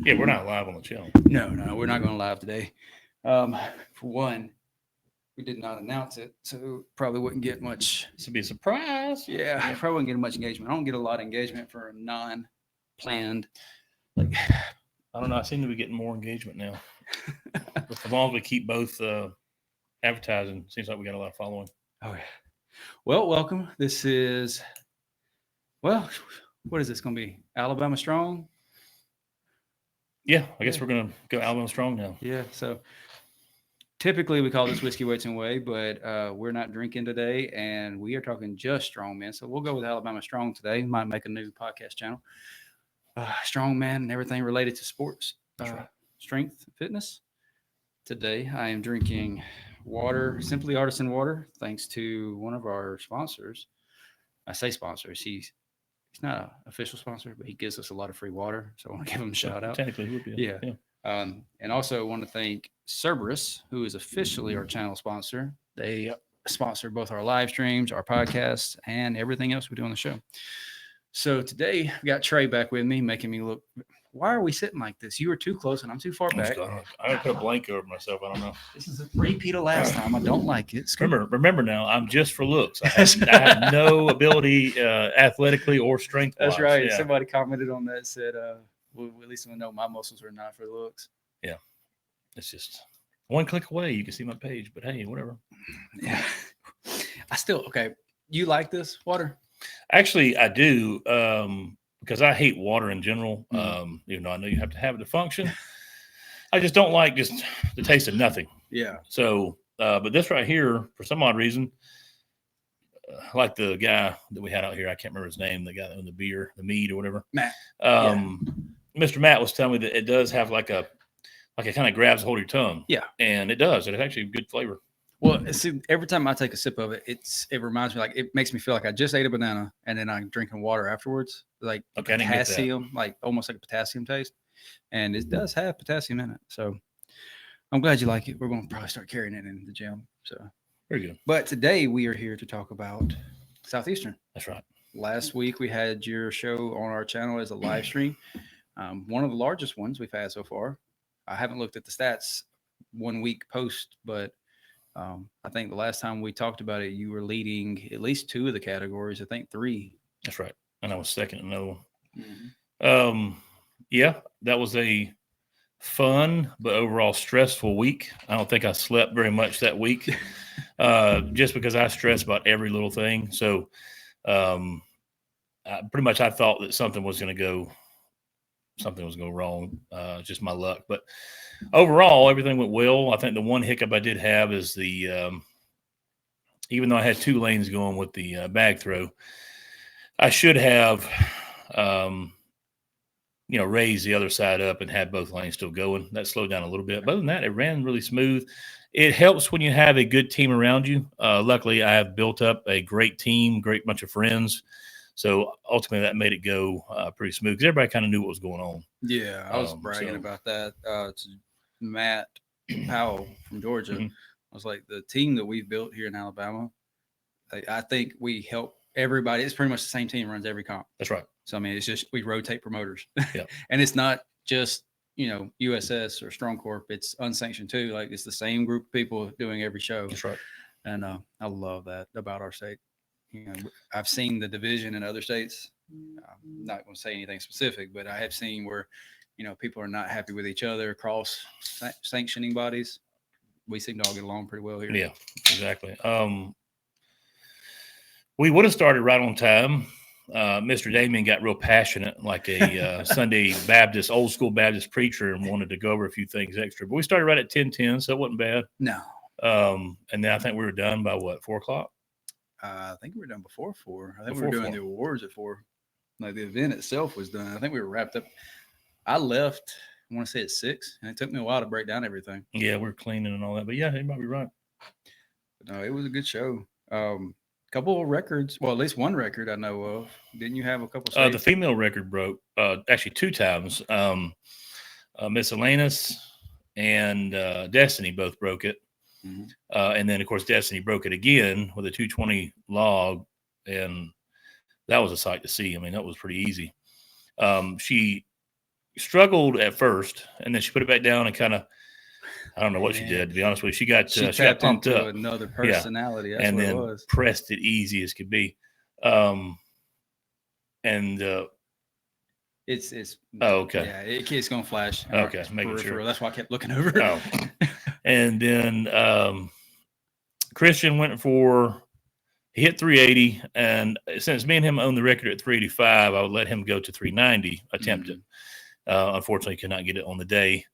Yeah, we're not live on the channel. No, we're not going live today. For one, we did not announce it, so probably wouldn't get much. This would be a surprise. Yeah, probably wouldn't get much engagement. I don't get a lot of engagement for a non-planned. Like, I don't know. I seem to be getting more engagement now. As long as we keep both advertising, seems like we got a lot of following. Oh yeah. Well, welcome. This is, what is this going to be? Alabama Strong? Yeah, I guess we're going to go Alabama Strong now. Yeah, so typically we call this Whiskey Weights and Whey, but we're not drinking today, and we are talking just Strongman. So we'll go with Alabama Strong today. Might make a new podcast channel. Strongman and everything related to sports, strength, fitness. Today I am drinking water, Simply Artisan water, thanks to one of our sponsors. I say sponsors. He's not an official sponsor, but he gives us a lot of free water. So I want to give him a shout out. Technically, he would be. Yeah. And also want to thank Cerberus, who is officially our channel sponsor. They sponsor both our live streams, our podcasts, and everything else we do on the show. So today we got Trey back with me, making me look. Why are we sitting like this? You were too close and I'm too far back. I put a blanket over myself. I don't know. This is a repeat of last time. I don't like it. Remember now, I'm just for looks. I have no ability athletically or strength. That's right. Yeah. Somebody commented on that, said, well, at least I know my muscles are not for looks. Yeah. It's just one click away. You can see my page, but hey, whatever. Yeah. Okay. You like this water? Actually, I do. Because I hate water in general. Even though I know you have to have it to function. I just don't like just the taste of nothing. Yeah. So, but this right here, for some odd reason, like the guy that we had out here, I can't remember his name, the guy that owned the beer, the mead or whatever. Matt. Mr. Matt was telling me that it does have like it kind of grabs a hold of your tongue. Yeah. And it does. It's actually good flavor. Well, see, every time I take a sip of it, it reminds me, like, it makes me feel like I just ate a banana and then I'm drinking water afterwards, like potassium, like almost like a potassium taste. And it does have potassium in it. So I'm glad you like it. We're going to probably start carrying it in the gym. So very good. But today we are here to talk about Southeastern. That's right. Last week we had your show on our channel as a live stream. One of the largest ones we've had so far. I haven't looked at the stats 1 week post, but I think the last time we talked about it, you were leading at least 2 of the categories. I think 3. That's right. And I was second in another one. Mm-hmm. Yeah, that was a fun but overall stressful week. I don't think I slept very much that week, just because I stress about every little thing. So pretty much I thought that something was going to go wrong. Just my luck. But overall, everything went well. I think the one hiccup I did have is even though I had 2 lanes going with the bag throw, I should have, raised the other side up and had both lanes still going. That slowed down a little bit. But other than that, it ran really smooth. It helps when you have a good team around you. Luckily, I have built up a great team, great bunch of friends. So ultimately, that made it go pretty smooth because everybody kind of knew what was going on. Yeah, I was bragging about that to Matt Powell from Georgia. Mm-hmm. I was like, the team that we've built here in Alabama, I think we help everybody. It's pretty much the same team runs every comp. That's right. So, I mean, it's just we rotate promoters. Yeah. And it's not just, USS or Strong Corp. It's unsanctioned too. Like, it's the same group of people doing every show. That's right. And I love that about our state. I've seen the division in other states. I'm not going to say anything specific, but I have seen where, people are not happy with each other across sanctioning bodies. We seem to all get along pretty well here. Yeah, exactly. We would have started right on time. Mr. Damien got real passionate, like a Sunday Baptist, old school Baptist preacher, and wanted to go over a few things extra. But we started right at 10:10, so it wasn't bad. No. And then I think we were done by 4 o'clock? I think we were done before 4. I think we were doing the awards at 4. Like, the event itself was done. I think we were wrapped up. I left, I want to say at 6, and it took me a while to break down everything. Yeah, we're cleaning and all that. But yeah, you might be right. But no, it was a good show. Couple of records. Well, at least one record I know of. Didn't you have a couple? The female record broke actually 2 times. Miss Elena's and Destiny both broke it. Mm-hmm. And then, of course, Destiny broke it again with a 220 log, and that was a sight to see. I mean, that was pretty easy. She struggled at first, and then she put it back down and kind of, I don't know what she did, to be honest with you. She got pumped into up. another personality. That's and what then it was. pressed it easy as could be. It's okay. Yeah, it's gonna flash. Okay, making sure. For real. That's why I kept looking over. Oh. And then Christian went for, he hit 380, and since me and him own the record at 385, I would let him go to 390, attempt it. Unfortunately, could not get it on the day.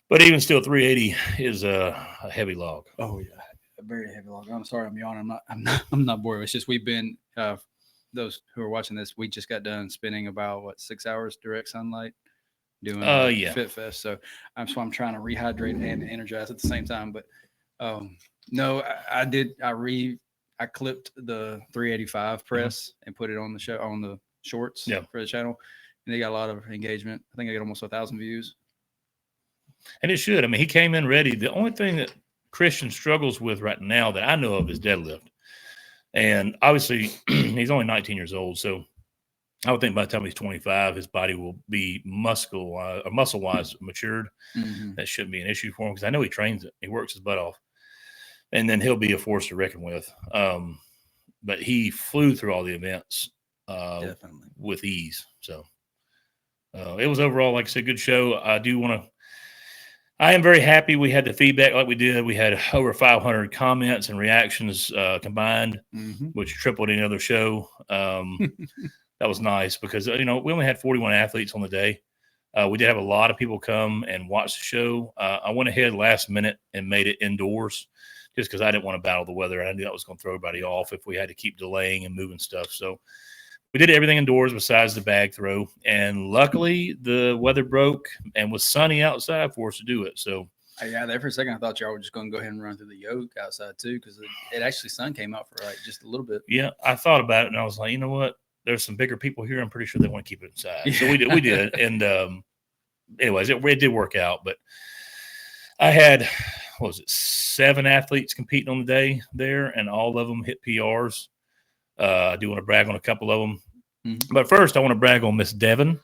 But even still, 380 is a heavy log. Oh yeah, a very heavy log. I'm sorry, I'm yawning. I'm not bored. It's just we've been those who are watching this, we just got done spending about 6 hours direct sunlight doing Fit Fest. So I'm trying to rehydrate and energize at the same time. But no, I clipped the 385 press and put it on the show on the shorts for the channel, and they got a lot of engagement. I think I got almost 1,000 views. And it should. I mean, he came in ready. The only thing that Christian struggles with right now that I know of is deadlift. And obviously, he's only 19 years old. So I would think by the time he's 25, his body will be muscle-wise matured. That shouldn't be an issue for him because I know he trains it. He works his butt off. And then he'll be a force to reckon with. But he flew through all the events with ease. So it was overall, like I said, good show. I am very happy we had the feedback like we did. We had over 500 comments and reactions combined, which tripled any other show. That was nice because, we only had 41 athletes on the day. We did have a lot of people come and watch the show. I went ahead last minute and made it indoors just because I didn't want to battle the weather. I knew that was going to throw everybody off if we had to keep delaying and moving stuff. So we did everything indoors besides the bag throw, and luckily the weather broke and was sunny outside for us to do it. So yeah, there for a second I thought y'all were just going to go ahead and run through the yoke outside too, because it actually sun came out for just a little bit. Yeah, I thought about it and I was like, you know what? There's some bigger people here. I'm pretty sure they want to keep it inside. So we did, and anyways, it did work out. But I had 7 athletes competing on the day there, and all of them hit PRs. I do want to brag on a couple of them. But first, I want to brag on Miss Devon,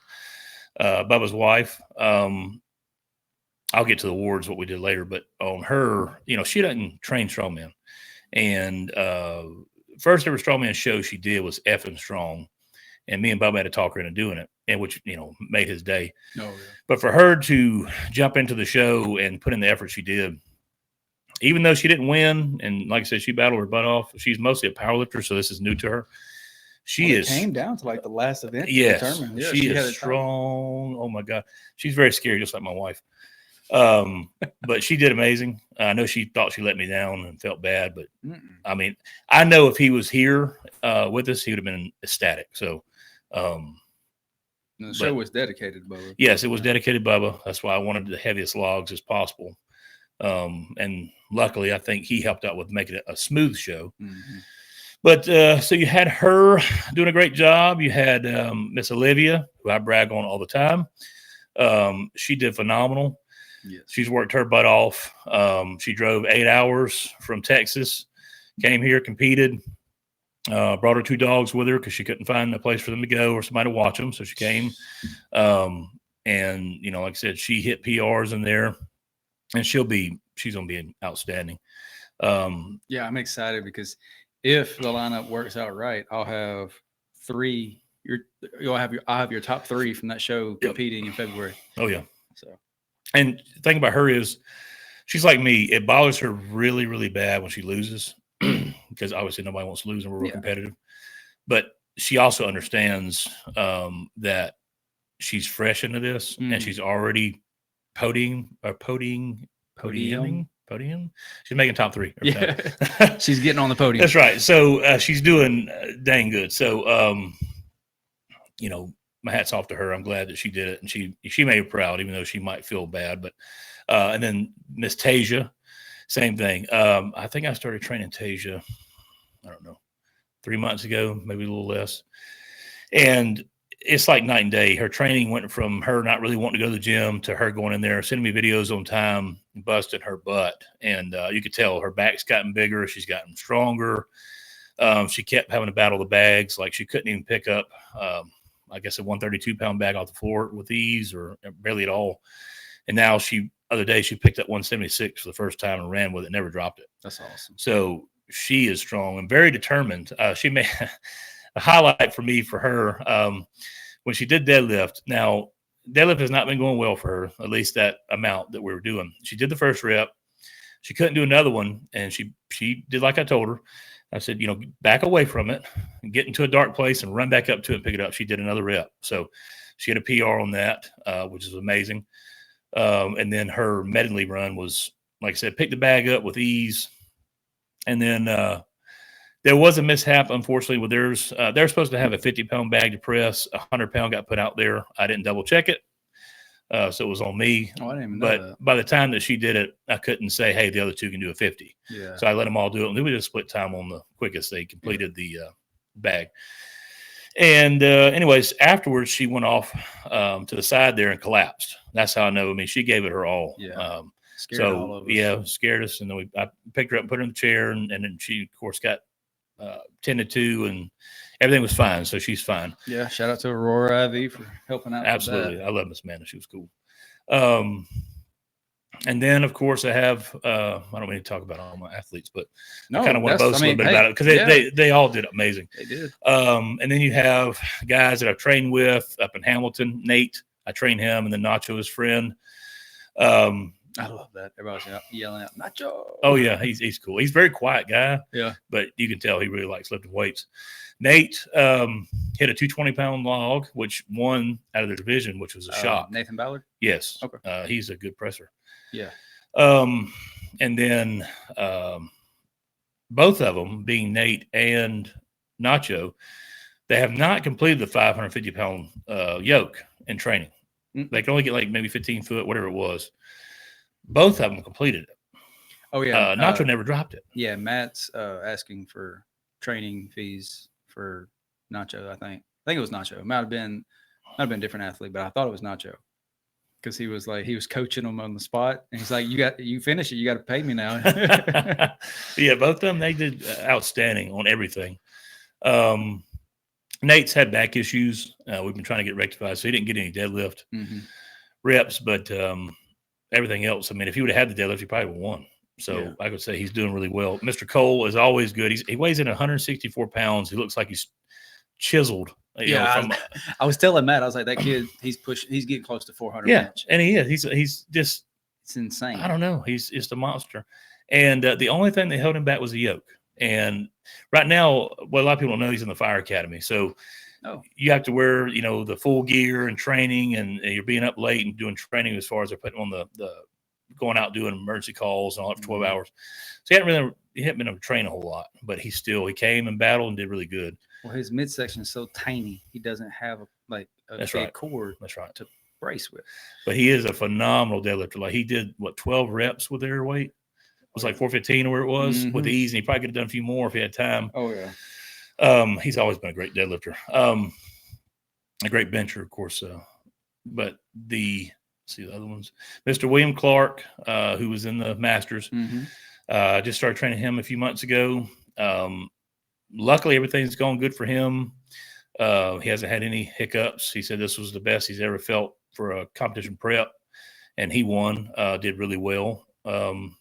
Bubba's wife. I'll get to the awards, what we did later. But on her, she doesn't train strongman. And first ever strongman show she did was effing strong. And me and Bubba had to talk her into doing it, and which, made his day. Oh, yeah. But for her to jump into the show and put in the effort she did, even though she didn't win, and like I said, she battled her butt off. She's mostly a powerlifter, so this is new to her. It came down to the last event. Yes, she is strong. Oh my God, she's very scary, just like my wife. But she did amazing. I know she thought she let me down and felt bad, but I mean, I know if he was here with us, he would have been ecstatic. So, the show was dedicated to Bubba. Yes, it was dedicated to Bubba. That's why I wanted the heaviest logs as possible. And luckily, I think he helped out with making it a smooth show. But so you had her doing a great job. You had Miss Olivia, who I brag on all the time. She did phenomenal. Yes. She's worked her butt off. She drove 8 hours from Texas, came here, competed, brought her 2 dogs with her because she couldn't find a place for them to go or somebody to watch them. So she came. And, like I said, she hit PRs in there. And she's going to be outstanding. Yeah, I'm excited because if the lineup works out right, I'll have 3. I'll have your top 3 from that show competing in February. Oh yeah. So, and the thing about her is, she's like me. It bothers her really, really bad when she loses, because obviously nobody wants to lose, and we're real competitive. But she also understands that she's fresh into this, and she's already podium. She's making top 3. Yeah, she's getting on the podium. That's right. So she's doing dang good. So my hat's off to her. I'm glad that she did it, and she made her proud, even though she might feel bad. But and then Miss Tasia, same thing. I think I started training Tasia, I don't know, 3 months ago, maybe a little less, and it's like night and day. Her training went from her not really wanting to go to the gym to her going in there, sending me videos on time, busting her butt. And you could tell her back's gotten bigger. She's gotten stronger. She kept having to battle the bags. Like she couldn't even pick up I guess, a 132-pound bag off the floor with ease or barely at all. And now other day she picked up 176 for the first time and ran with it, never dropped it. That's awesome. So she is strong and very determined. She made a highlight for me for her when she did deadlift. Now, deadlift has not been going well for her, at least that amount that we were doing. She did the first rep. She couldn't do another one, and she did like I told her. I said, back away from it and get into a dark place and run back up to it and pick it up. She did another rep. So she had a PR on that, which is amazing. And then her medley run was, like I said, pick the bag up with ease. And then there was a mishap, unfortunately, with theirs. They're supposed to have a 50-pound bag to press. 100-pound got put out there. I didn't double check it. So it was on me. Oh, I didn't even know that. By the time that she did it, I couldn't say, hey, the other two can do a 50. Yeah. So I let them all do it. And then we just split time on the quickest they completed the bag. And anyways, afterwards, she went off to the side there and collapsed. That's how I know. I mean, she gave it her all. Yeah. Scared all of us. Yeah, scared us. And then I picked her up and put her in the chair. And then she, of course, got 10-2 and everything was fine. So she's fine. Yeah. Shout out to Aurora IV for helping out. Absolutely. I love Miss Amanda. She was cool. And then, of course, I have I don't mean to talk about all my athletes, but I kind of want to boast a little bit about it because they all did amazing. They did. And then you have guys that I've trained with up in Hamilton. Nate, I trained him, and then Nacho, his friend. I love that. Everybody's yelling out, Nacho. Oh, yeah, he's cool. He's a very quiet guy. Yeah. But you can tell he really likes lifting weights. Nate hit a 220-pound log, which won out of the division, which was a shock. Nathan Ballard? Yes. Okay. He's a good presser. Yeah. And then both of them, being Nate and Nacho, they have not completed the 550-pound yoke in training. Mm-hmm. They can only get like maybe 15 foot, whatever it was. Both of them completed it. Oh, yeah. Nacho never dropped it. Yeah, Matt's asking for training fees for Nacho, I think. I think it was Nacho. It might have been a different athlete, but I thought it was Nacho. Because he was coaching them on the spot. And he's like, you finish it. You got to pay me now. Yeah, both of them, they did outstanding on everything. Nate's had back issues. We've been trying to get rectified. So he didn't get any deadlift reps, but everything else. I mean, if he would have had the deadlift, he probably would have won. So yeah. I could say he's doing really well. Mr. Cole is always good. He weighs in 164 pounds. He looks like he's chiseled. I was telling Matt, I was like, that kid, he's getting close to 400. Yeah, and he is. He's just, it's insane. I don't know. He's just a monster. And the only thing that held him back was the yoke. And right now, well, a lot of people don't know he's in the fire academy. So you have to wear, the full gear and training, and you're being up late and doing training as far as they're putting on the going out doing emergency calls and all that for 12 hours. So he hadn't been able to train a whole lot, but he came and battled and did really good. Well, his midsection is so tiny, he doesn't have a big cord to brace with. But he is a phenomenal deadlifter. Like he did 12 reps with air weight. It was like 415 or where it was with ease, and he probably could have done a few more if he had time. Oh yeah. He's always been a great deadlifter. A great bencher, of course. But the other ones, Mr. William Clark, who was in the Masters, just started training him a few months ago. Luckily, everything's gone good for him. He hasn't had any hiccups. He said this was the best he's ever felt for a competition prep, and he won, did really well. And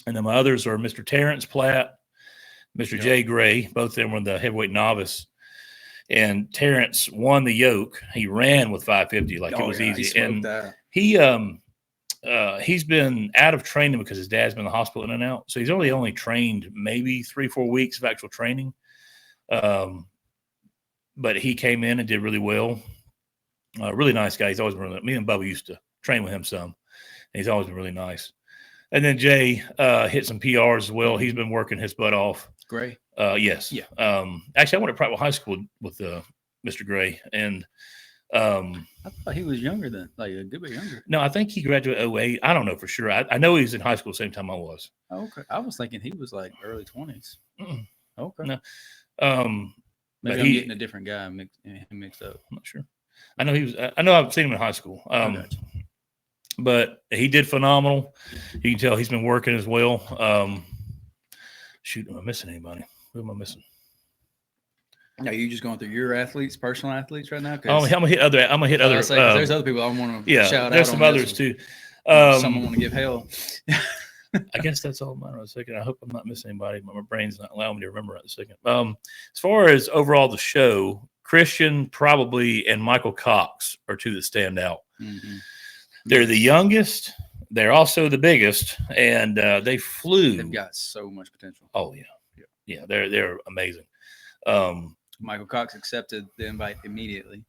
then my others are Mr. Terrence Platt, Mr. Jay Gray. Both of them were the heavyweight novice. And Terrence won the yoke. He ran with 550 it was easy. And he's been out of training because his dad's been in the hospital in and out. So he's only trained maybe 3-4 weeks of actual training. But he came in and did really well. Really nice guy. He's always been me and Bubba used to train with him some. And he's always been really nice. And then Jay hit some PRs as well. He's been working his butt off. Gray? Yes. Yeah. Actually, I went to private high school with Mr. Gray. And I thought he was younger than, a good bit younger. No, I think he graduated 2008. I don't know for sure. I know he was in high school the same time I was. Oh, okay. I was thinking he was early 20s. Okay. No. Maybe I'm getting a different guy mixed up. I'm not sure. I know I've seen him in high school. But he did phenomenal. You can tell he's been working as well. Shoot, am I missing anybody? Who am I missing? Are you just going through your athletes, personal athletes right now? I'm gonna hit other. I'm gonna hit other. There's other people I want to shout out. There's some others too. Someone want to give hell. I guess that's all mine. A second. I hope I'm not missing anybody, but my brain's not allowing me to remember right a second. As far as overall the show, Christian probably and Michael Cox are two that stand out. Mm-hmm. They're the youngest. They're also the biggest, and they flew. They've got so much potential. Oh yeah. They're amazing. Michael Cox accepted the invite immediately.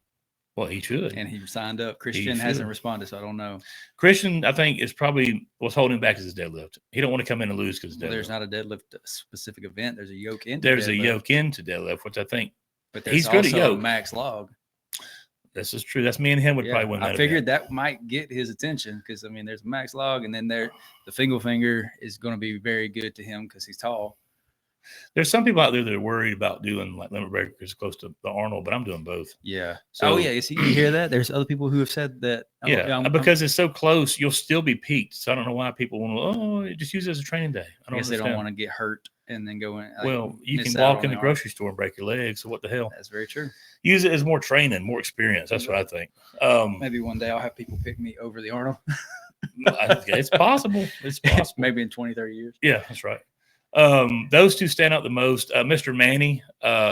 Well, he should, and he signed up. Christian hasn't responded, so I don't know. Christian, I think, is probably what's holding him back is his deadlift. He don't want to come in and lose because there's not a deadlift specific event. There's a yoke into. There's a yoke into deadlift, which I think. But he's good at yoke. Max log. This is true. That's me and him would probably win that. I figured that might get his attention because there's a max log, and then the single finger is going to be very good to him because he's tall. There's some people out there that are worried about doing like limit breakers close to the Arnold, but I'm doing both. Yeah. So, you see, you hear that? There's other people who have said that. Because it's so close, you'll still be peaked. So I don't know why people want to. Just use it as a training day. I guess they don't want to get hurt and then go in. You can walk in the grocery store and break your legs. So what the hell? That's very true. Use it as more training, more experience. That's what I think. Maybe one day I'll have people pick me over the Arnold. It's possible. It's possible. Maybe in 20, 30 years. Yeah, that's right. Those two stand out the most. Mr. Manny,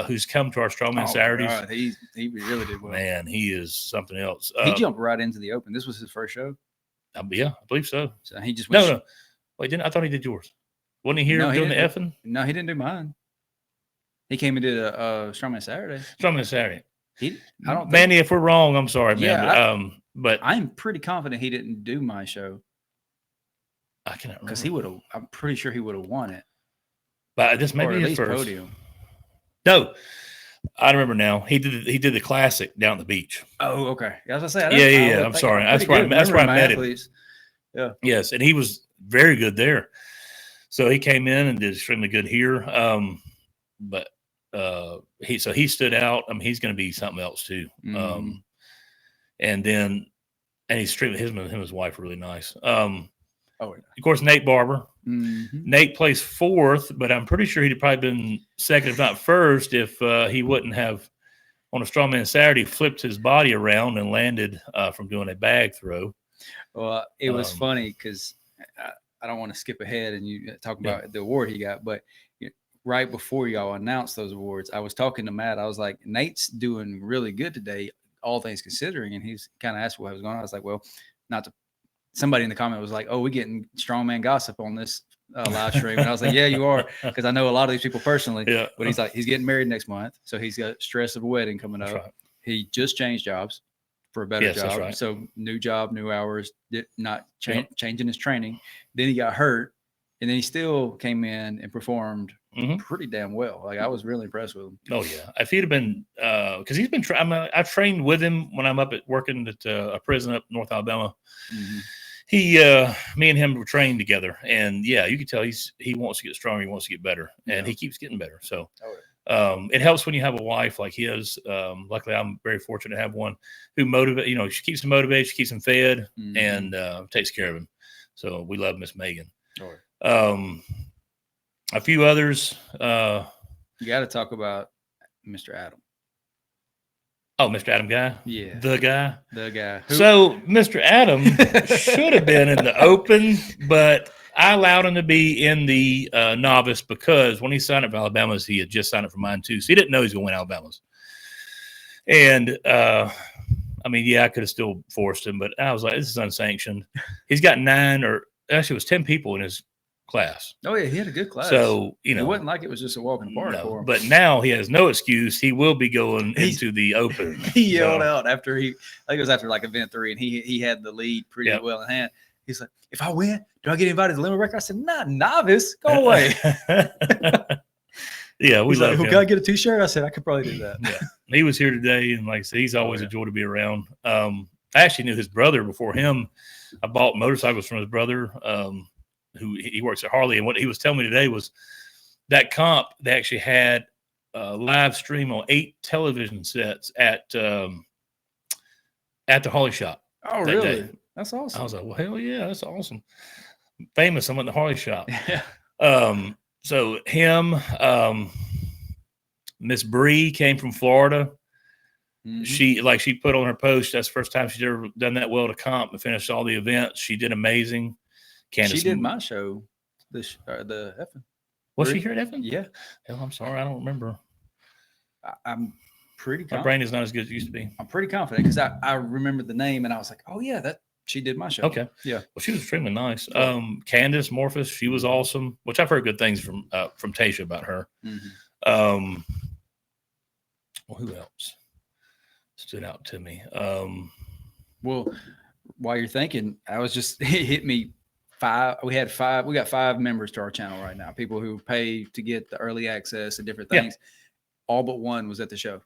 who's come to our Strongman Saturdays. God, he really did well. Man, he is something else. He jumped right into the open. This was his first show. Yeah, I believe so. So he just no. Wait, I thought he did yours. Wasn't he here doing the effing? No, he didn't do mine. He came and did a Strongman Saturday. Strongman Saturday. I don't. Manny, if we're wrong, I'm sorry, man. But I'm pretty confident he didn't do my show. I cannot remember because he would have. I'm pretty sure he would have won it. But this may be his first podium. No, I remember now. He did the classic down at the beach. Oh, okay. Yeah, I was gonna say. Yeah. I'm sorry. That's where I met him. Yeah. Yes, and he was very good there. So he came in and did extremely good here. But he stood out. I mean, he's going to be something else too. Mm-hmm. And he's extremely him and his wife are really nice. Of course, Nate Barber. Mm-hmm. Nate placed fourth, but I'm pretty sure he'd have probably been second, if not first, if he wouldn't have, on a Strongman Saturday, flipped his body around and landed from doing a bag throw. Well, it was funny because I don't want to skip ahead and you talk about the award he got, but right before y'all announced those awards, I was talking to Matt. I was like, Nate's doing really good today, all things considering. And he's kind of asked what was going on. I was like, well, not to. Somebody in the comment was like, "Oh, we're getting Strongman gossip on this live stream," and I was like, "Yeah, you are," because I know a lot of these people personally. Yeah. But he's like, he's getting married next month, so he's got stress of a wedding coming up. Right. He just changed jobs for a better job, that's right. So new job, new hours, not changing his training. Then he got hurt, and then he still came in and performed pretty damn well. Like I was really impressed with him. Oh yeah, if he'd have been, because he's been. I've trained with him when I'm up working at a prison up North Alabama. Mm-hmm. Me and him were trained together, and you can tell he wants to get stronger, he wants to get better, and he keeps getting better. So, it helps when you have a wife like his. Luckily, I'm very fortunate to have one who motivates. She keeps him motivated, she keeps him fed, and takes care of him. So we love Miss Megan. A few others. You got to talk about Mr. Adam. Oh, Mr. Adam guy? Yeah. The guy? The guy. So Mr. Adam should have been in the open, but I allowed him to be in the novice because when he signed up for Alabama's, he had just signed up for mine too. So he didn't know he was going to win Alabama's. And, I could have still forced him, but I was like, this is unsanctioned. He's got 9 or actually it was 10 people in his class. Oh yeah, he had a good class. So it wasn't like it was just a walk in the park for him. But now he has no excuse. He will be going into the open. He yelled out after I think it was after like event 3, and he had the lead pretty well in hand. He's like, "If I win, do I get invited to limit record?" I said, "Not novice. Go away." Yeah, we love him. Can I get a T-shirt? I said I could probably do that. Yeah. He was here today, and like I said, he's always a joy to be around. I actually knew his brother before him. I bought motorcycles from his brother. Who he works at Harley, and what he was telling me today was that comp they actually had a live stream on 8 television sets at the Harley shop. Oh, really? Day. That's awesome. I was like, well, hell yeah, that's awesome. Famous, I'm at the Harley shop. Yeah. So him, Miss Bree came from Florida. Mhm. She put on her post, that's the first time she's ever done that well to comp and finished all the events. She did amazing. Candace, She did my show. The Effin. was she here at Evan? Yeah. Hell, I'm sorry, I don't remember. I'm pretty My confident. brain is not as good as it used to be. I'm pretty confident because I remembered the name and I was like, oh yeah, that she did my show. Okay. Yeah. Well, she was extremely nice. Yeah. Candace Morphus, she was awesome, which I've heard good things from Tasha about her. Mhm. Well, who else stood out to me? Well, while you're thinking, I was just it hit me we got 5 members to our channel right now, people who pay to get the early access and different Yeah. things. All but one was at the show.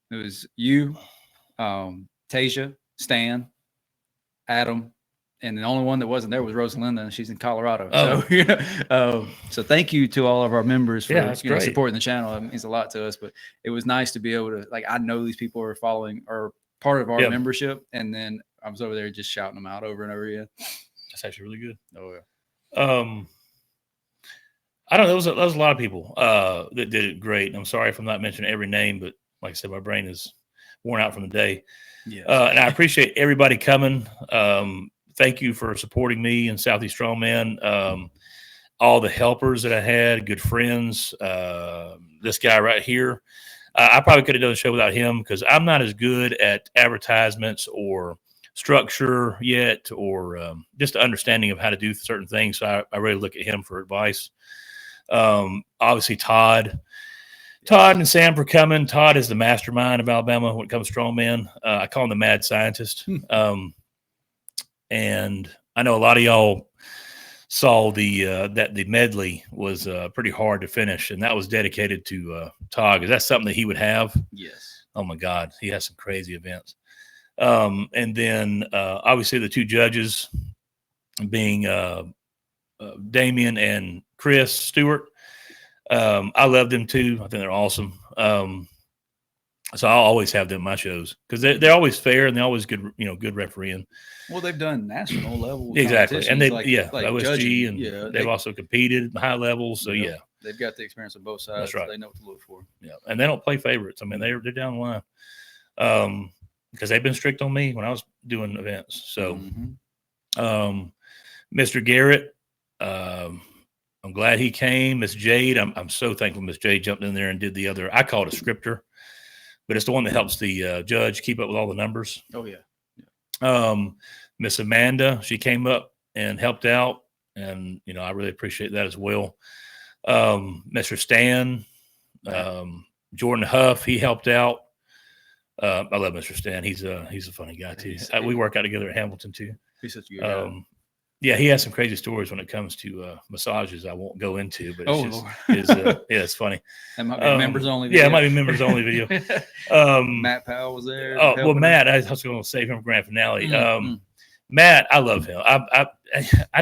It was you, Tasia, Stan, Adam, and the only one that wasn't there was Rosalinda, and she's in Colorado. Oh. So thank you to all of our members for that's great. supporting the channel. It means a lot to us, but it was nice to be able to, like, I know these people are following or part of our membership, and then I was over there just shouting them out over and over again. That's actually really good. Oh yeah. I don't know. There was a lot of people that did it great. I'm sorry if I'm not mentioning every name, but like I said, my brain is worn out from the day. Yeah. And I appreciate everybody coming. Thank you for supporting me and Southeast Strongman. All the helpers that I had, good friends. This guy right here. I probably could have done a show without him because I'm not as good at advertisements or structure yet, or just the understanding of how to do certain things. So I really look at him for advice. Obviously Todd and Sam for coming. Todd is the mastermind of Alabama when it comes to strongman. I call him the mad scientist. And I know a lot of y'all saw that the medley was pretty hard to finish, and that was dedicated to Todd, because that's something that he would have. Yes. Oh my God, he has some crazy events. And then obviously the two judges being Damien and Chris Stewart. I love them too. I think they're awesome. So I'll always have them in my shows because they're always fair and they're always good, good refereeing. Well, they've done national level exactly, and they like OSG, judging, and they've also competed at high levels. So they've got the experience on both sides. That's right. So they know what to look for. Yeah, and they don't play favorites. I mean, they're down the line because they've been strict on me when I was doing events. So, Mr. Garrett, I'm glad he came. Miss Jade, I'm so thankful Miss Jade jumped in there and did the other. I call it a scripter, but it's the one that helps the judge keep up with all the numbers. Oh yeah. Miss Amanda, she came up and helped out, and I really appreciate that as well. Mr. Stan, Jordan Huff, he helped out. I love Mr. Stan. He's a funny guy too. We work out together at Hamilton too. He's such a good guy. Yeah, he has some crazy stories when it comes to massages. I won't go into, but it's funny. That might be members only video. Yeah, it might be members only video. Matt Powell was there. Oh well, Matt, I was going to save him for grand finale. Matt, I love him. I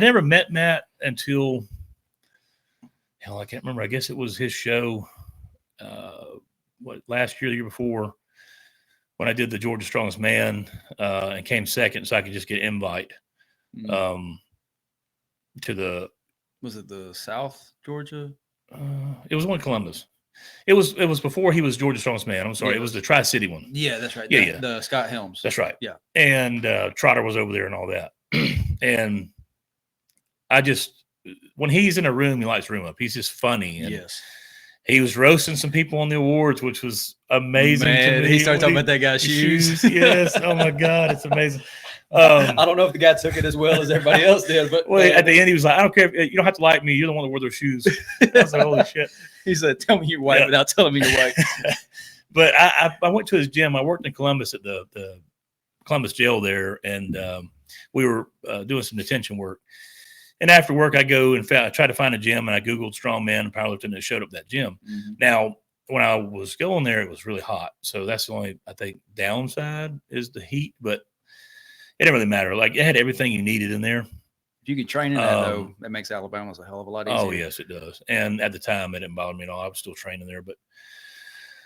never met Matt until I can't remember. I guess it was his show. Last year, the year before, when I did the Georgia Strongest Man and came second, so I could just get an invite. Was it the South Georgia? It was one in Columbus. It was before he was Georgia Strongest Man. I'm sorry, it was the Tri-City one. Yeah, that's right. Yeah, the Scott Helms. That's right. Yeah, and Trotter was over there and all that. And I just, when he's in a room, he lights the room up. He's just funny. And yes. He was roasting some people on the awards, which was amazing. Man, he started talking about that guy's shoes. Yes. Oh my God, it's amazing. I don't know if the guy took it as well as everybody else did, but at the end he was like, "I don't care. You don't have to like me. You're the one that wore those shoes." I was like, "Holy shit!" He said, "Tell me you're white without telling me you're white." But I went to his gym. I worked in Columbus at the Columbus jail there, and we were doing some detention work. And after work, I go and I tried to find a gym, and I Googled strongman and powerlifting, and it showed up that gym. Now, when I was going there, it was really hot. So that's the only, I think, downside is the heat, but it didn't really matter. Like, it had everything you needed in there. If you could train in that, though, that makes Alabama's a hell of a lot easier. Oh, yes, it does. And at the time, it didn't bother me at all. I was still training there, but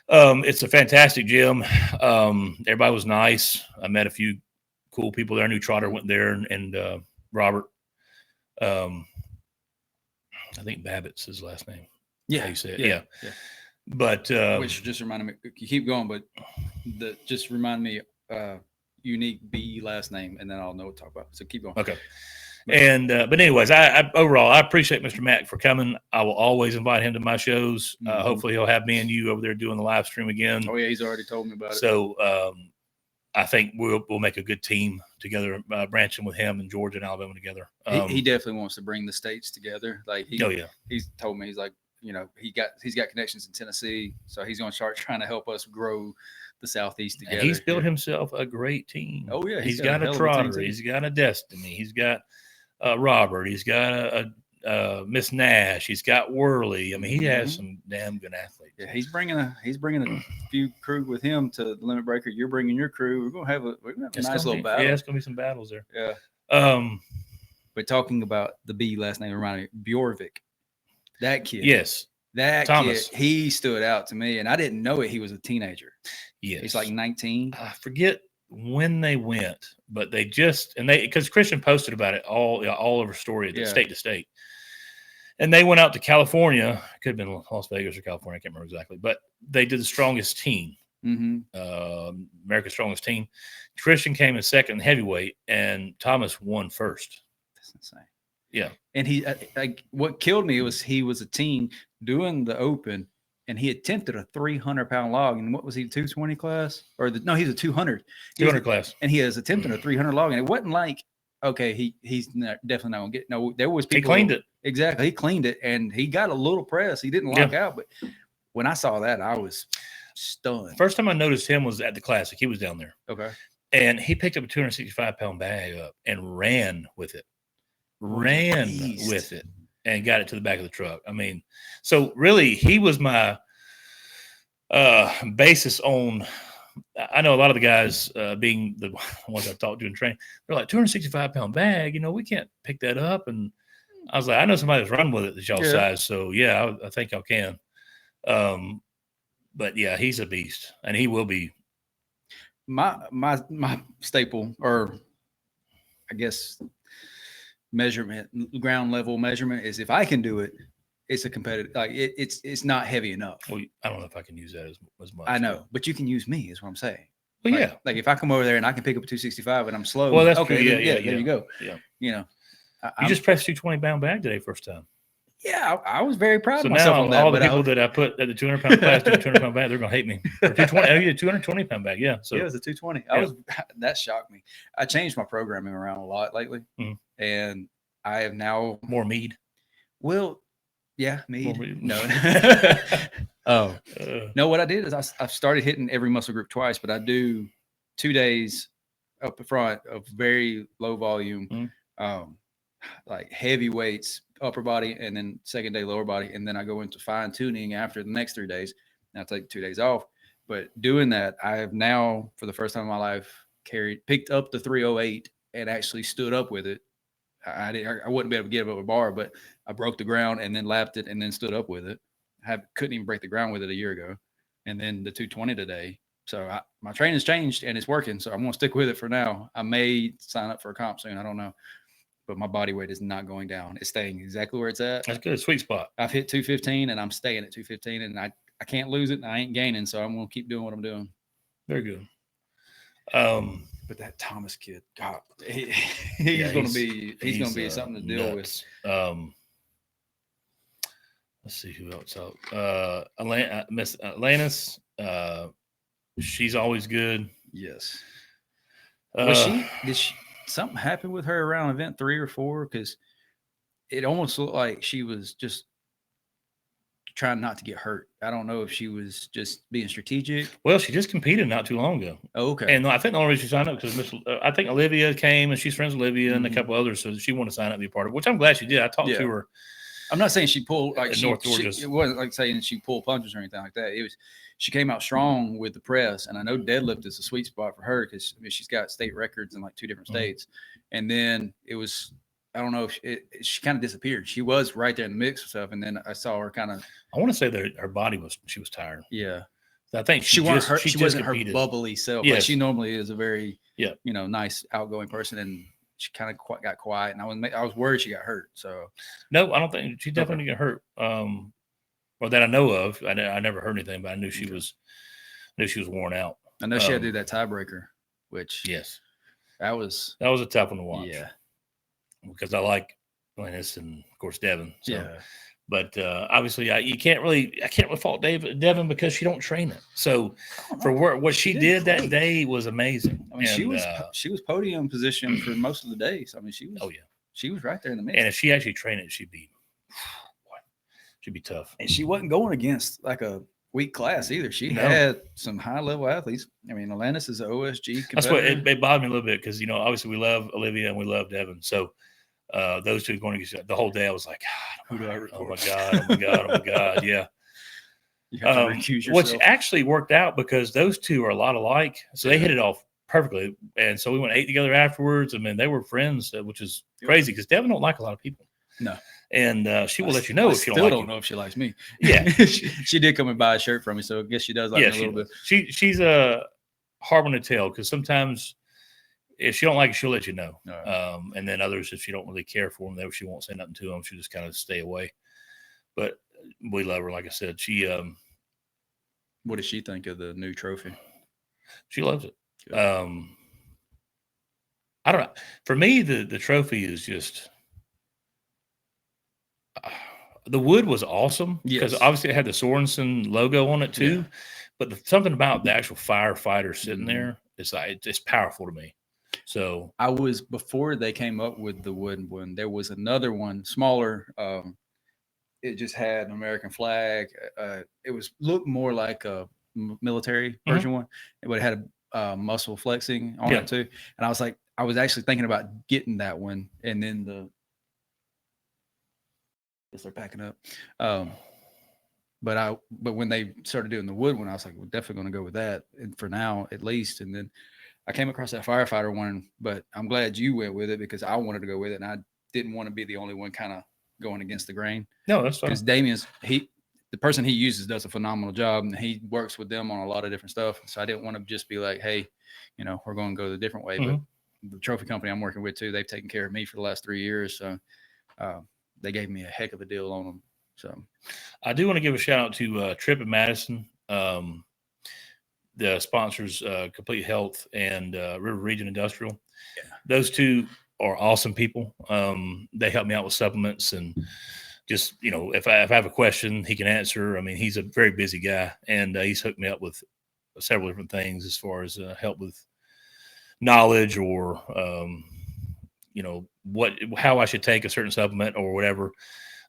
it's a fantastic gym. Everybody was nice. I met a few cool people there. I knew Trotter went there, and Robert. I think Babbitt's his last name. Yeah, how you say it. Yeah. But which just reminded me. You keep going, but just remind me unique B last name, and then I'll know what to talk about. So keep going. Okay. And but anyways, I overall I appreciate Mr. Mack for coming. I will always invite him to my shows. Hopefully he'll have me and you over there doing the live stream again. Oh yeah, he's already told me about it. So I think we'll make a good team together, branching with him and Georgia and Alabama together. He definitely wants to bring the states together. Like he's told me, he's like, he's got connections in Tennessee, so he's going to start trying to help us grow the Southeast together. And he's built himself a great team. Oh yeah, he's got a Trotter, he's got a Destiny, he's got Robert, he's got a Miss Nash, he's got Worley. I mean, he has some damn good athletes. Yeah, he's bringing a few crew with him to the Limit Breaker. You're bringing your crew. We're gonna have a nice little battle. Yeah, it's gonna be some battles there. Yeah. But talking about the B last name reminded me, Bjorvik. That kid. Yes. That Thomas. kid, he stood out to me, and I didn't know it. He was a teenager. Yes. He's like 19. I forget when they went, but because Christian posted about it all over story at state to state. And they went out to California. Could have been Las Vegas or California. I can't remember exactly. But they did the strongest team. America's strongest team. Christian came in second in heavyweight, and Thomas won first. That's insane. Yeah. And what killed me was he was a teen doing the open, and he attempted a 300-pound log. And what was he, 220 class? No, he's a 200. 200 class. And he has attempted a 300 log. And it wasn't like, okay, he's definitely not going to get. No, there was people. He cleaned it. Exactly. He cleaned it, and he got a little press. He didn't lock out. But when I saw that, I was stunned. First time I noticed him was at the Classic. He was down there. Okay. And he picked up a 265-pound bag up and ran with it. With it and got it to the back of the truck. I mean, so really he was my basis on. I know a lot of the guys being the ones I talked to in training, they're like 265-pound bag, we can't pick that up. And I was like, I know somebody that's run with it that's y'all size. So yeah, I think y'all can. But yeah, he's a beast, and he will be. My staple, or I guess measurement, ground level measurement, is if I can do it, it's a competitive. Like it's not heavy enough. Well, I don't know if I can use that as much. I know, but you can use me, is what I'm saying. Well, like if I come over there and I can pick up a 265 and I'm slow. Well, that's okay. True. There you go. Yeah. You just pressed 220-pound bag today, first time. Yeah, I was very proud of myself now, on that. All the people that I put at the 200-pound class to the 200-pound bag, they're gonna hate me. 220-pound bag, yeah. So yeah, it was a 220. That shocked me. I changed my programming around a lot lately, and I have now more mead. Well, yeah, mead. No, no. What I did is I've started hitting every muscle group twice, but I do 2 days up the front of very low volume, like heavy weights, upper body, and then second day lower body, and then I go into fine tuning after the next 3 days. And I take 2 days off. But doing that, I have now, for the first time in my life, picked up the 308 and actually stood up with it. I wouldn't be able to get up a bar, but I broke the ground and then lapped it and then stood up with it. Couldn't even break the ground with it a year ago, and then the 220 today. So my training's changed and it's working. So I'm going to stick with it for now. I may sign up for a comp soon. I don't know. But my body weight is not going down. It's staying exactly where it's at. That's good. Sweet spot. I've hit 215 and I'm staying at 215, and I can't lose it, and I ain't gaining. So I'm going to keep doing what I'm doing. Very good. But that Thomas kid, God, he's going to be something to deal with. Let's see who else out. Miss Atlantis. She's always good. Yes. Did something happen with her around event 3 or 4? Because it almost looked like she was just trying not to get hurt. I don't know if she was just being strategic. Well, she just competed not too long ago. Oh, okay. And I think the only reason she signed up because I think Olivia came, and she's friends with Olivia and a couple others, so she wanted to sign up and be a part of it, which I'm glad she did. I talked to her. I'm not saying she pulled like North Georgia. It wasn't like saying she pulled punches or anything like that. It was she came out strong with the press, and I know deadlift is a sweet spot for her because she's got state records in like 2 different states. And then it was, I don't know if she kind of disappeared. She was right there in the mix of stuff, and then I saw her kind of. I want to say that her body she was tired. Yeah, I think she wasn't her bubbly self. Yes. Like she normally is a very nice outgoing person, and she kind of got quiet, and I was worried she got hurt. So no, I don't think she definitely got hurt. or that I know of. I never heard anything, but I knew she was worn out. I know she had to do that tiebreaker, which yes, that was a tough one to watch. Yeah, because I like Lennis and of course Devin. So. yeah. But obviously, I can't really fault Devin because she don't train it. So for what she did that day was amazing. I mean, she was podium position for most of the days. I mean, she was. Oh yeah, she was right there in the mix. And if she actually trained it, she'd be tough. And she wasn't going against like a weak class either. She had some high level athletes. I mean, Alanis is an OSG competitor. That's what it bothered me a little bit because obviously we love Olivia and we love Devin. So those two going against the whole day, I was like, God, who do I record? Oh my God, yeah. You have to recuse yourself. Which actually worked out because those two are a lot alike. So they hit it off perfectly. And so we went ate together afterwards. I mean, they were friends, which is crazy because Devin don't like a lot of people. No. And she will let you know if she don't like you. I still don't know if she likes me. Yeah. she did come and buy a shirt from me, so I guess she does like me a little bit. She's a hard one to tell because sometimes if she don't like it, she'll let you know. Right. And then others, if she don't really care for them, she won't say nothing to them. She'll just kind of stay away. But we love her. Like I said, she. What does she think of the new trophy? She loves it. I don't know. For me, the trophy is just. The wood was awesome because obviously it had the Sorensen logo on it too. Yeah. But something about the actual firefighter sitting there is like it's powerful to me. So I was before they came up with the wooden one. There was another one, smaller. It just had an American flag. It looked more like a military version one, but it had a muscle flexing on it too. And I was actually thinking about getting that one, and then they're packing up. But when they started doing the wood one, I was like, we're definitely going to go with that, and for now at least. And then I came across that firefighter one, but I'm glad you went with it because I wanted to go with it, and I didn't want to be the only one kind of going against the grain. No, that's fine. Because Damien's the person he uses does a phenomenal job, and he works with them on a lot of different stuff. So I didn't want to just be like, hey, we're going to go the different way. But the trophy company I'm working with too, they've taken care of me for the last 3 years, so they gave me a heck of a deal on them. So I do want to give a shout out to Tripp and Madison, the sponsors, Complete Health and River Region Industrial. Yeah. Those two are awesome people. They help me out with supplements and just, if I have a question, he can answer. I mean, he's a very busy guy, and he's hooked me up with several different things as far as help with knowledge or, how I should take a certain supplement or whatever.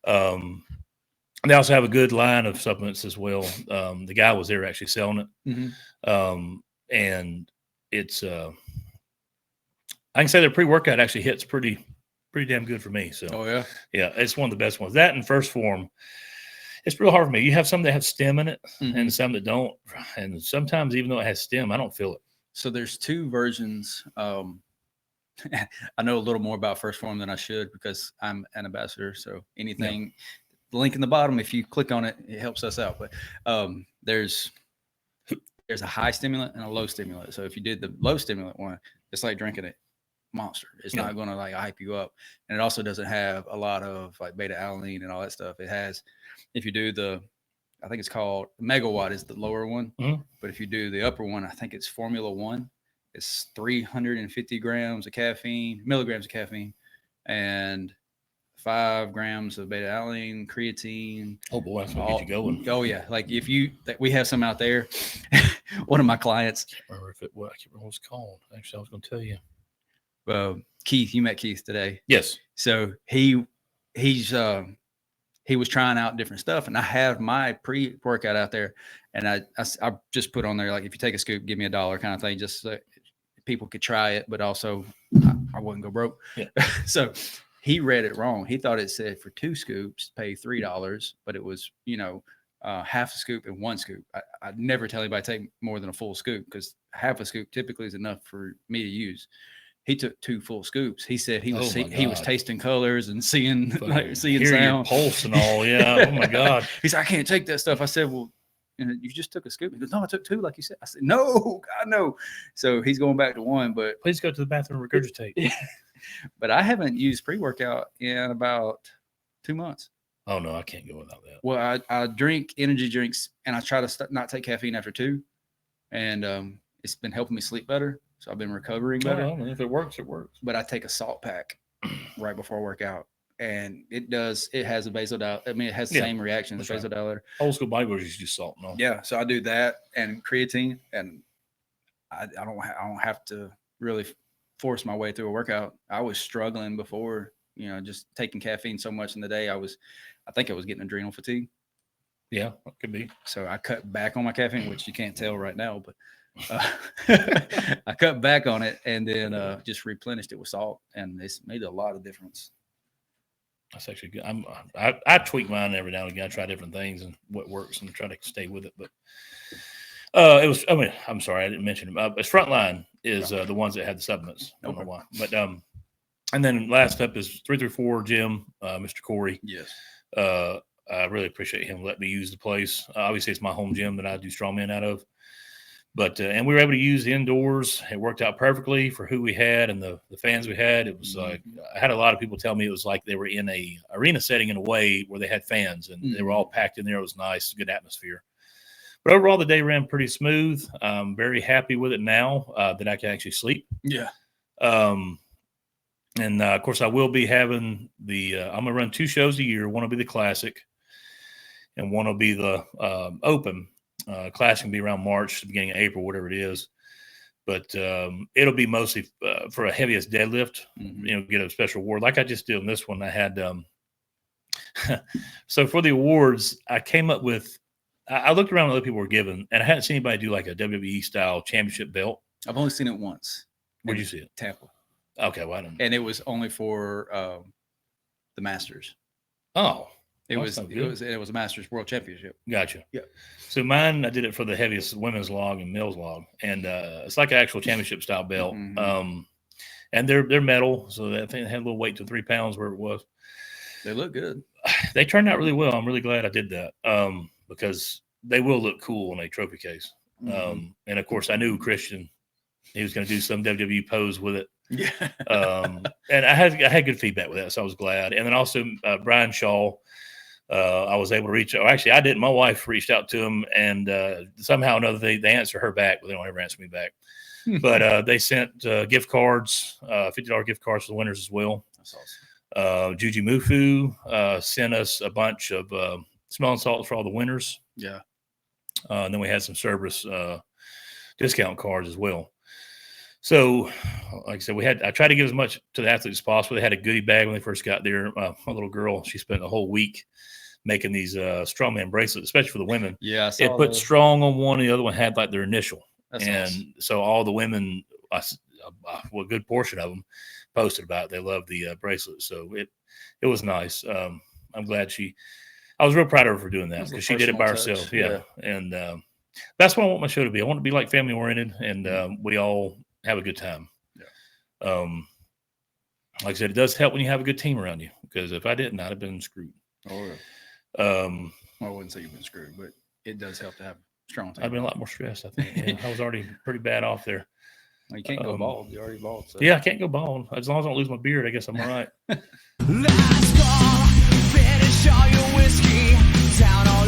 They also have a good line of supplements as well. The guy was there actually selling it. And it's, I can say their pre-workout actually hits pretty damn good for me. So, yeah, it's one of the best ones. That and First Form, it's real hard for me. You have some that have stem in it and some that don't. And sometimes even though it has stem, I don't feel it. So there's two versions. I know a little more about First Form than I should because I'm an ambassador. So anything, the link in the bottom, if you click on it, it helps us out. But there's a high stimulant and a low stimulant. So if you did the low stimulant one, it's like drinking a Monster. It's not going to like hype you up. And it also doesn't have a lot of like beta alanine and all that stuff. It has, if you do I think it's called Megawatt is the lower one. But if you do the upper one, I think it's Formula One. It's 350 milligrams of caffeine, and 5 grams of beta alanine, creatine. Oh boy, that's what gets you going. Oh yeah, like we have some out there. One of my clients. I can't remember I can't remember what it's called. Actually, I was going to tell you. Keith, you met Keith today. Yes. So he was trying out different stuff, and I have my pre-workout out there, and I just put on there like if you take a scoop, give me $1 kind of thing, just so people could try it, but also I wouldn't go broke. Yeah. So he read it wrong. He thought it said for 2 scoops, pay $3, but it was half a scoop and 1 scoop. I'd never tell anybody to take more than a full scoop because half a scoop typically is enough for me to use. He took 2 full scoops. He said he was tasting colors and seeing sound, your pulse and all. Yeah. Oh my God. He said, I can't take that stuff. I said, well, you just took a scoop. He goes, no, I took 2, like you said. I said, no, God, no. So he's going back to 1, but please go to the bathroom and regurgitate. But I haven't used pre-workout in about 2 months. Oh no, I can't go without that. Well, I drink energy drinks and I try to not take caffeine after 2, and it's been helping me sleep better. So I've been recovering better. Well, if it works, it works. But I take a salt pack right before I work out, and it has a vasodilator. I mean, it has the same reaction as vasodilator. Old school bodybuilders used to use salt. No. Yeah, so I do that and creatine, and I don't have to really force my way through a workout. I was struggling before, just taking caffeine so much in the day. I think I was getting adrenal fatigue. Yeah, it could be. So I cut back on my caffeine, which you can't tell right now, but I cut back on it and then just replenished it with salt, and it's made a lot of difference. That's actually good. I tweak mine every now and again. I try different things and what works and try to stay with it. But I'm sorry, I didn't mention it. It's Frontline is the ones that had the supplements. I don't know why. But and then last up is 334 Jim, Mr. Corey. Yes. I really appreciate him letting me use the place. Obviously, it's my home gym that I do strongman out of. But and we were able to use the indoors. It worked out perfectly for who we had and the fans we had. It was like I had a lot of people tell me it was like they were in a arena setting in a way where they had fans and they were all packed in there. It was nice, good atmosphere. But overall, the day ran pretty smooth. I'm very happy with it now that I can actually sleep. Yeah. And of course, I will be having I'm gonna run 2 shows a year. One will be the Classic, and one will be the Open. Classic can be around March, the beginning of April, whatever it is. But it'll be mostly for a heaviest deadlift. Get a special award like I just did on this one. I had so for the awards, I came up with. I looked around what other people were given, and I hadn't seen anybody do like a WWE style championship belt. I've only seen it once. Where'd you see it? Tampa. Okay, well, I don't know. And it was only for the Masters. Oh. It was a Masters World Championship. Gotcha. Yeah. So mine, I did it for the heaviest women's log and male's log, and it's like an actual championship style belt. And they're metal, so I think they had a little weight to 3 pounds where it was. They look good. They turned out really well. I'm really glad I did that because they will look cool in a trophy case. And of course, I knew Christian, he was going to do some WWE pose with it. Yeah. And I had good feedback with that, so I was glad. And then also Brian Shaw. I was able to reach out. Actually, I didn't. My wife reached out to him, and somehow or another, they answer her back, but they don't ever answer me back. But they sent gift cards, $50 gift cards for the winners as well. That's awesome. Juji Mufu sent us a bunch of smelling salts for all the winners. Yeah. And then we had some Cerberus discount cards as well. So, like I said, I tried to give as much to the athletes as possible. They had a goodie bag when they first got there. My little girl, she spent a whole week making these strongman bracelets, especially for the women. Yeah, I saw it put those. strong on one, and the other one had like their initial. That's and awesome. So all the women, well, a good portion of them posted about it. They loved the bracelet. So it was nice. I'm glad I was real proud of her for doing that because she did it by herself. Yeah. And that's what I want my show to be. I want it to be like family oriented, and we all have a good time. Yeah. Like I said, it does help when you have a good team around you, because if I didn't, I'd have been screwed. Oh, yeah. I wouldn't say you've been screwed, but it does help to have a strong team. I've been a lot more stressed, I think. Yeah, I was already pretty bad off there. Well, you can't go bald. You're already bald. So. Yeah, I can't go bald. As long as I don't lose my beard, I guess I'm all right. Last call, finish all your whiskey down all